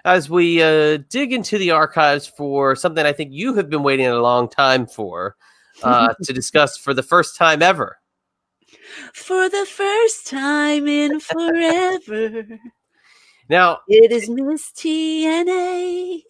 as we dig into the archives for something I think you have been waiting a long time for to discuss for the first time ever. For the first time in forever. Now, it is Miss TNA.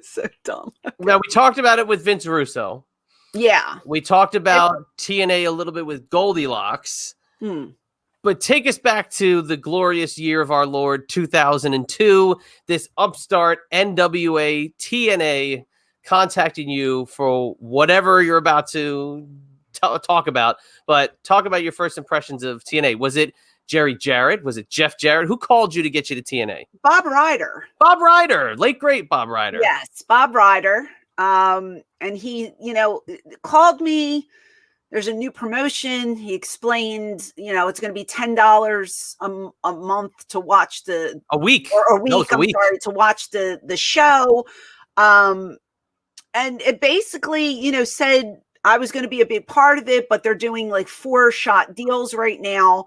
So dumb. Now, we talked about it with Vince Russo. Yeah. We talked about TNA a little bit with Goldilocks. But take us back to the glorious year of our Lord, 2002. This upstart NWA TNA contacting you for whatever you're about to talk about. But talk about your first impressions of TNA. Was it Jerry Jarrett? Was it Jeff Jarrett? Who called you to get you to TNA? Bob Ryder. Bob Ryder. Late, great Bob Ryder. Yes, Bob Ryder. And he, called me. There's a new promotion. He explained, it's going to be $10 a month to watch a week to watch the show. And it basically, said I was going to be a big part of it, but they're doing like 4-shot deals right now.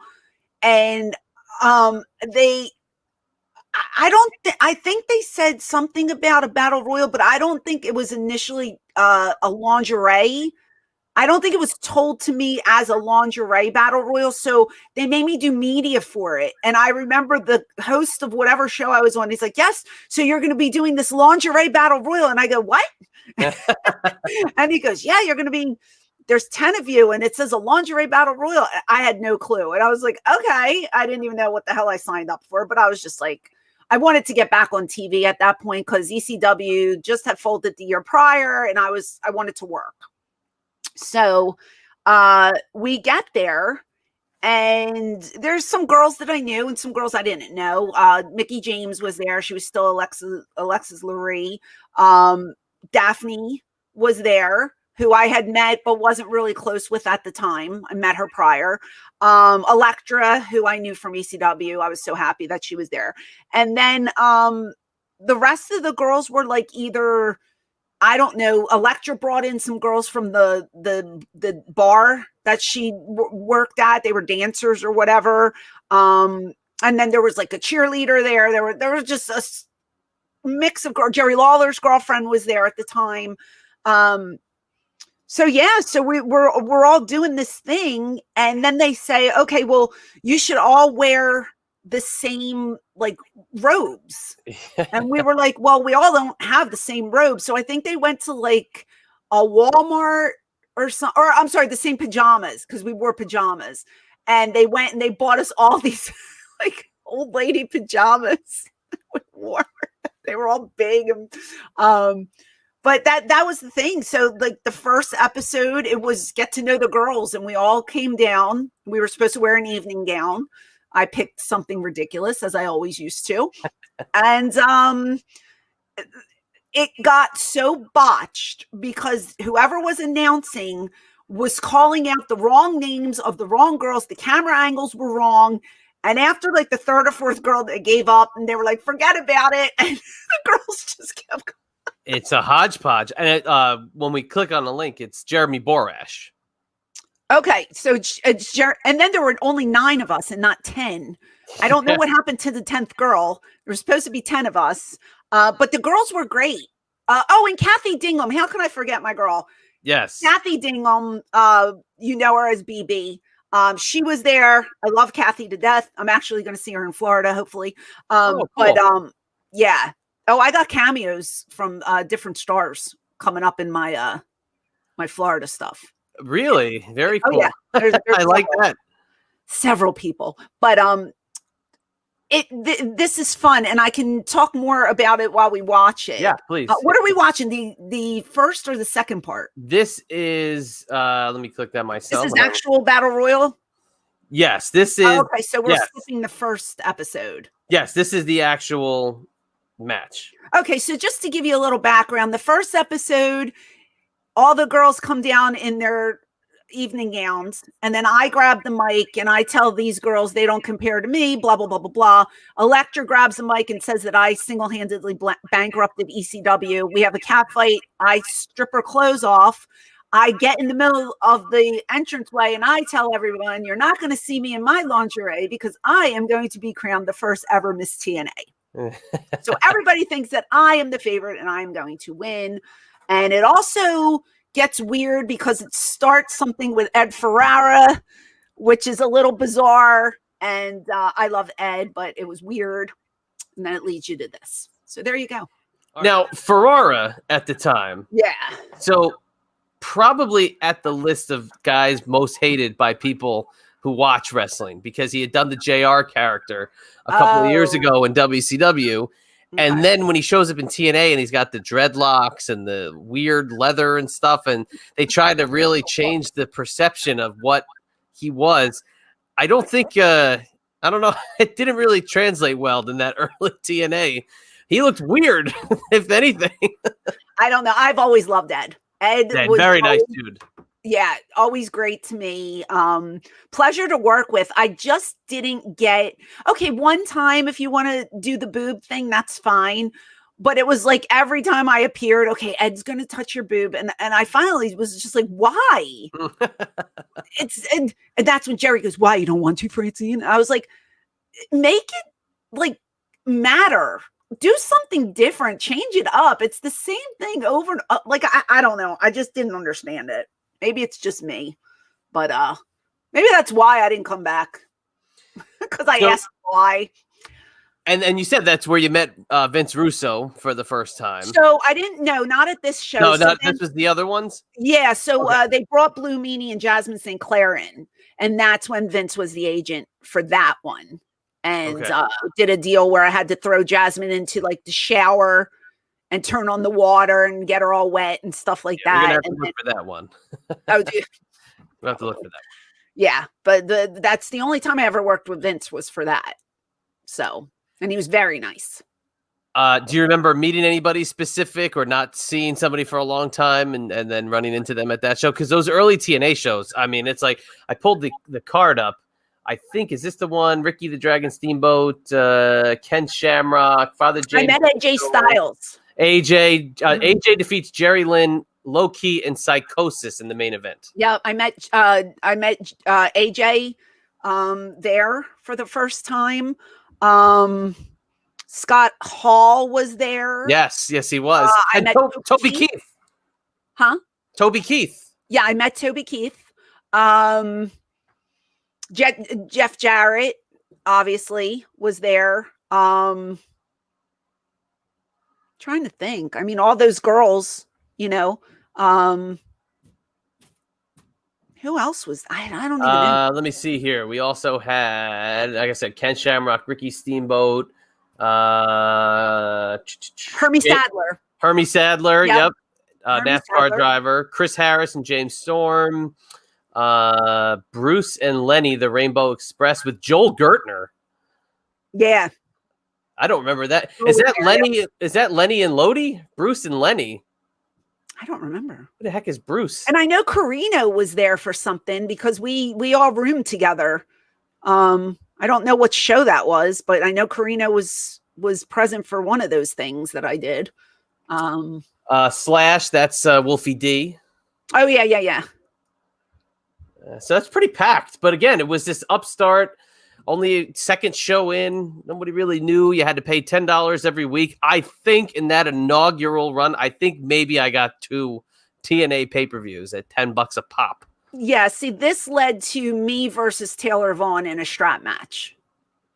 And I think they said something about a battle royal, but I don't think it was initially a lingerie. I don't think it was told to me as a lingerie battle royal. So they made me do media for it. And I remember the host of whatever show I was on, he's like, yes, so you're going to be doing this lingerie battle royal. And I go, what? And he goes, yeah, there's 10 of you and it says a lingerie battle royal. I had no clue. And I was like, okay. I didn't even know what the hell I signed up for, but I was just like, I wanted to get back on TV at that point because ECW just had folded the year prior and I wanted to work. So we get there and there's some girls that I knew and some girls I didn't know. Mickie James was there. She was still Alexis Lurie. Daphne was there, who I had met but wasn't really close with at the time. I met her prior. Elektra, who I knew from ECW. I was so happy that she was there. And then the rest of the girls were like either, I don't know, Elektra brought in some girls from the bar that she worked at. They were dancers or whatever. And then there was like a cheerleader there. There was just a mix of girls. Jerry Lawler's girlfriend was there at the time. So we're all doing this thing. And then they say, okay, well, you should all wear the same like robes. And we were like, well, we all don't have the same robes. So I think they went to like a Walmart the same pajamas, because we wore pajamas. And they went and they bought us all these like old lady pajamas. They were all big. And, but that was the thing. So like the first episode, it was get to know the girls and we all came down. We were supposed to wear an evening gown. I picked something ridiculous, as I always used to. And it got so botched because whoever was announcing was calling out the wrong names of the wrong girls. The camera angles were wrong. And after like the third or fourth girl, they gave up and they were like, forget about it. And the girls just kept going. It's a hodgepodge. And when we click on the link, it's Jeremy Borash. Okay, so and then there were only 9 of us and not 10. I don't know what happened to the 10th girl. There was supposed to be 10 of us, but the girls were great. And Kathy Dingham. How can I forget my girl? Yes. Kathy Dingham, you know her as BB. She was there. I love Kathy to death. I'm actually going to see her in Florida, hopefully. Cool. But yeah. Oh, I got cameos from different stars coming up in my my Florida stuff. Really? Very cool. Oh, yeah. There's I like that. Several people, but this is fun, and I can talk more about it while we watch it. Yeah, please. What are we watching? The first or the second part? This is. Let me click that myself. This is actual battle royal. Yes, this is. Okay, so we're skipping the first episode. Yes, this is the actual match. Okay, so just to give you a little background, the first episode, all the girls come down in their evening gowns, and then I grab the mic and I tell these girls they don't compare to me, blah, blah, blah, blah, blah. Elektra grabs the mic and says that I single-handedly bankrupted ECW. We have a cat fight. I strip her clothes off. I get in the middle of the entranceway and I tell everyone, you're not going to see me in my lingerie because I am going to be crowned the first ever Miss TNA. So everybody thinks that I am the favorite and I'm going to win. And it also gets weird because it starts something with Ed Ferrara, which is a little bizarre. And I love Ed, but it was weird. And then it leads you to this. So there you go. Now, Ferrara at the time. Yeah. So probably at the list of guys most hated by people who watch wrestling because he had done the JR character a couple of years ago in WCW. And then when he shows up in TNA and he's got the dreadlocks and the weird leather and stuff, and they tried to really change the perception of what he was. I don't think, I don't know, it didn't really translate well in that early TNA. He looked weird, if anything. I don't know. I've always loved Ed. Ed was very nice dude. Yeah, always great to me. Pleasure to work with. I just didn't get, okay, one time if you want to do the boob thing, that's fine. But it was like every time I appeared, okay, Ed's going to touch your boob. And I finally was just like, why? and that's when Jerry goes, why? You don't want to, Francine? I was like, make it like matter. Do something different. Change it up. It's the same thing over and up. Like, I don't know. I just didn't understand it. Maybe it's just me, but maybe that's why I didn't come back because I asked why. And you said that's where you met Vince Russo for the first time. So I didn't know, not at this show. No, so this was the other ones? Yeah, so they brought Blue Meanie and Jasmine St. Clair in, and that's when Vince was the agent for that one. And did a deal where I had to throw Jasmine into like the shower and turn on the water and get her all wet and stuff like that. We're gonna have to look for that one. Oh, dude. We'll have to look for that. Yeah, but that's the only time I ever worked with Vince was for that. So, and he was very nice. Do you remember meeting anybody specific or not seeing somebody for a long time and then running into them at that show? Because those early TNA shows, I mean, it's like I pulled the card up. I think, is this the one? Ricky the Dragon Steamboat, Ken Shamrock, Father James. I met AJ Styles. AJ defeats Jerry Lynn, Low Key, and Psychosis in the main event. Yeah, I met AJ there for the first time. Scott Hall was there. Yes, he was. I met Toby Keith. Huh? Toby Keith. Yeah, I met Toby Keith. Jeff Jarrett obviously was there. Trying to think. I mean, all those girls, you know. Who else was? I don't even know. Let me see here. We also had, like I said, Ken Shamrock, Ricky Steamboat, Hermie Sadler. Hermie Sadler, yep. NASCAR Sadler. driver, Chris Harris and James Storm. Bruce and Lenny, the Rainbow Express with Joel Gertner. Yeah. I don't remember that. Is that Lenny? Is that Lenny and Lodi? Bruce and Lenny. I don't remember. Who the heck is Bruce? And I know Carino was there for something because we all roomed together. I don't know what show that was, but I know Carino was present for one of those things that I did. Slash, that's Wolfie D. Oh yeah. So that's pretty packed. But again, it was this upstart, only second show in. Nobody really knew. You had to pay $10 every week. I think in that inaugural run, I think maybe I got 2 TNA pay-per-views at $10 a pop. Yeah, see, this led to me versus Taylor Vaughn in a strap match.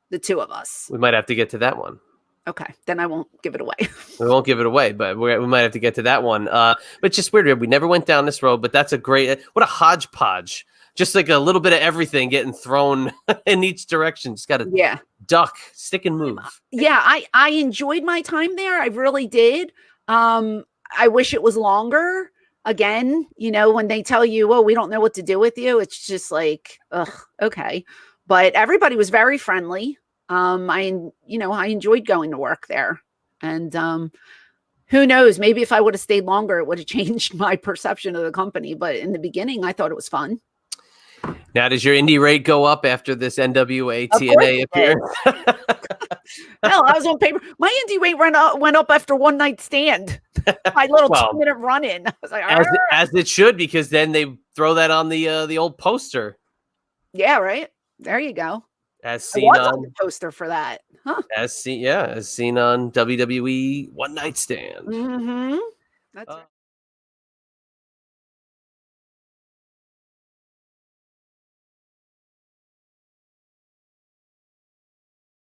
The two of us. We might have to get to that one. Okay, then I won't give it away. We won't give it away, but we might have to get to that one. But it's just weird. We never went down this road, but that's a great, what a hodgepodge. Just like a little bit of everything getting thrown in each direction. Just got to duck, stick and move. Yeah, I enjoyed my time there. I really did. I wish it was longer. Again, you know, when they tell you, oh, we don't know what to do with you, it's just like, ugh, okay. But everybody was very friendly. I enjoyed going to work there. And who knows, maybe if I would have stayed longer, it would have changed my perception of the company. But in the beginning, I thought it was fun. Now, does your indie rate go up after this NWA TNA appearance? Hell, I was on paper. My indie rate went up after One Night Stand. My little Well, 2-minute run-in. I was like, as it should, because then they throw that on the old poster. yeah, right. There you go. As I seen was on on the poster for that. Huh. as seen on WWE One Night Stand. Mm-hmm. That's right.